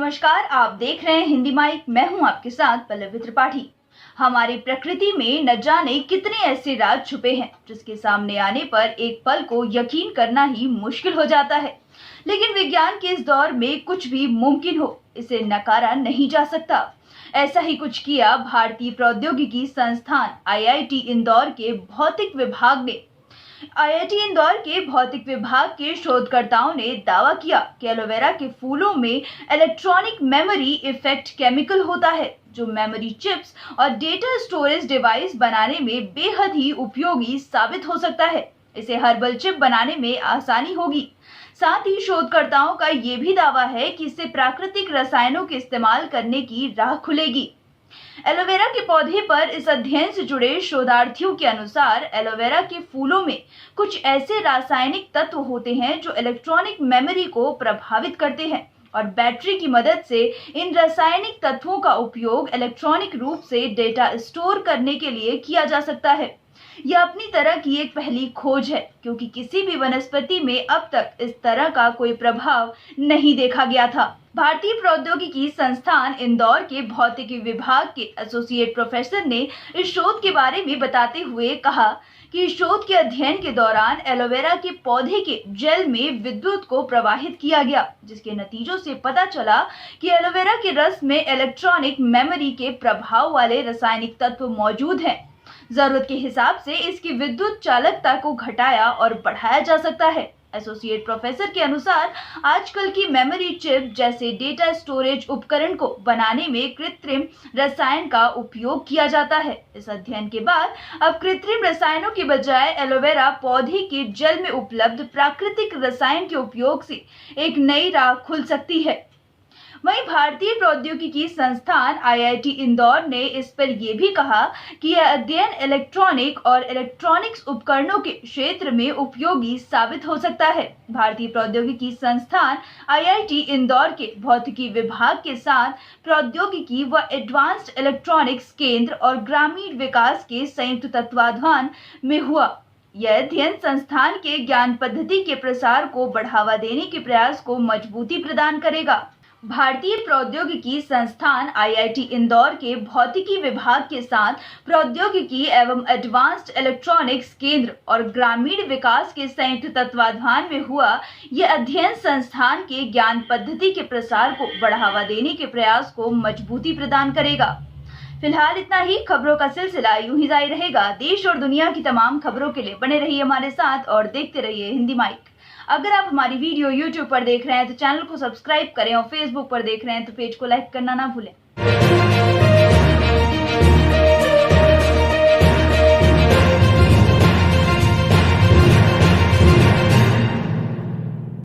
नमस्कार, आप देख रहे हैं हिंदी माइक। मैं हूं आपके साथ पल्लवी त्रिपाठी। हमारी प्रकृति में न जाने कितने ऐसे राज छुपे हैं जिसके सामने आने पर एक पल को यकीन करना ही मुश्किल हो जाता है। लेकिन विज्ञान के इस दौर में कुछ भी मुमकिन हो, इसे नकारा नहीं जा सकता। ऐसा ही कुछ किया भारतीय प्रौद्योगिकी संस्थान आईआईटी इंदौर के भौतिक विभाग ने। आईआईटी इंदौर के भौतिक विभाग के शोधकर्ताओं ने दावा किया कि एलोवेरा के फूलों में इलेक्ट्रॉनिक मेमोरी इफेक्ट केमिकल होता है, जो मेमोरी चिप्स और डेटा स्टोरेज डिवाइस बनाने में बेहद ही उपयोगी साबित हो सकता है। इसे हर्बल चिप बनाने में आसानी होगी। साथ ही शोधकर्ताओं का ये भी दावा है कि इससे प्राकृतिक रसायनों के इस्तेमाल करने की राह खुलेगी। एलोवेरा के पौधे पर इस अध्ययन से जुड़े शोधार्थियों के अनुसार एलोवेरा के फूलों में कुछ ऐसे रासायनिक तत्व होते हैं जो इलेक्ट्रॉनिक मेमोरी को प्रभावित करते हैं और बैटरी की मदद से इन रासायनिक तत्वों का उपयोग इलेक्ट्रॉनिक रूप से डेटा स्टोर करने के लिए किया जा सकता है। यह अपनी तरह की एक पहली खोज है, क्योंकि किसी भी वनस्पति में अब तक इस तरह का कोई प्रभाव नहीं देखा गया था। भारतीय प्रौद्योगिकी संस्थान इंदौर के भौतिकी विभाग के एसोसिएट प्रोफेसर ने इस शोध के बारे में बताते हुए कहा कि इस शोध के अध्ययन के दौरान एलोवेरा के पौधे के जेल में विद्युत को प्रवाहित किया गया, जिसके नतीजों से पता चला कि एलोवेरा के रस में इलेक्ट्रॉनिक मेमोरी के प्रभाव वाले रासायनिक तत्व मौजूद हैं। जरूरत के हिसाब से इसकी विद्युत चालकता को घटाया और बढ़ाया जा सकता है। एसोसिएट प्रोफेसर के अनुसार आजकल की मेमोरी चिप जैसे डेटा स्टोरेज उपकरण को बनाने में कृत्रिम रसायन का उपयोग किया जाता है। इस अध्ययन के बाद अब कृत्रिम रसायनों के बजाय एलोवेरा पौधे के जल में उपलब्ध प्राकृतिक रसायन के उपयोग से एक नई राह खुल सकती है। वहीं भारतीय प्रौद्योगिकी संस्थान आईआईटी इंदौर ने इस पर यह भी कहा कि यह अध्ययन इलेक्ट्रॉनिक और इलेक्ट्रॉनिक्स उपकरणों के क्षेत्र में उपयोगी साबित हो सकता है। भारतीय प्रौद्योगिकी संस्थान आईआईटी इंदौर के भौतिकी विभाग के साथ प्रौद्योगिकी व एडवांस्ड इलेक्ट्रॉनिक्स केंद्र और ग्रामीण विकास के संयुक्त तत्वाधान में हुआ। यह अध्ययन संस्थान के ज्ञान पद्धति के प्रसार को बढ़ावा देने के प्रयास को मजबूती प्रदान करेगा। भारतीय प्रौद्योगिकी संस्थान आईआईटी इंदौर के भौतिकी विभाग के साथ प्रौद्योगिकी एवं एडवांस्ड इलेक्ट्रॉनिक्स केंद्र और ग्रामीण विकास के संयुक्त तत्वाधान में हुआ यह अध्ययन संस्थान के ज्ञान पद्धति के प्रसार को बढ़ावा देने के प्रयास को मजबूती प्रदान करेगा। फिलहाल इतना ही। खबरों का सिलसिला यूं ही जारी रहेगा। देश और दुनिया की तमाम खबरों के लिए बने रहिए हमारे साथ और देखते रहिए हिंदी माइक। अगर आप हमारी वीडियो YouTube पर देख रहे हैं तो चैनल को सब्सक्राइब करें और Facebook पर देख रहे हैं तो पेज को लाइक करना ना भूलें।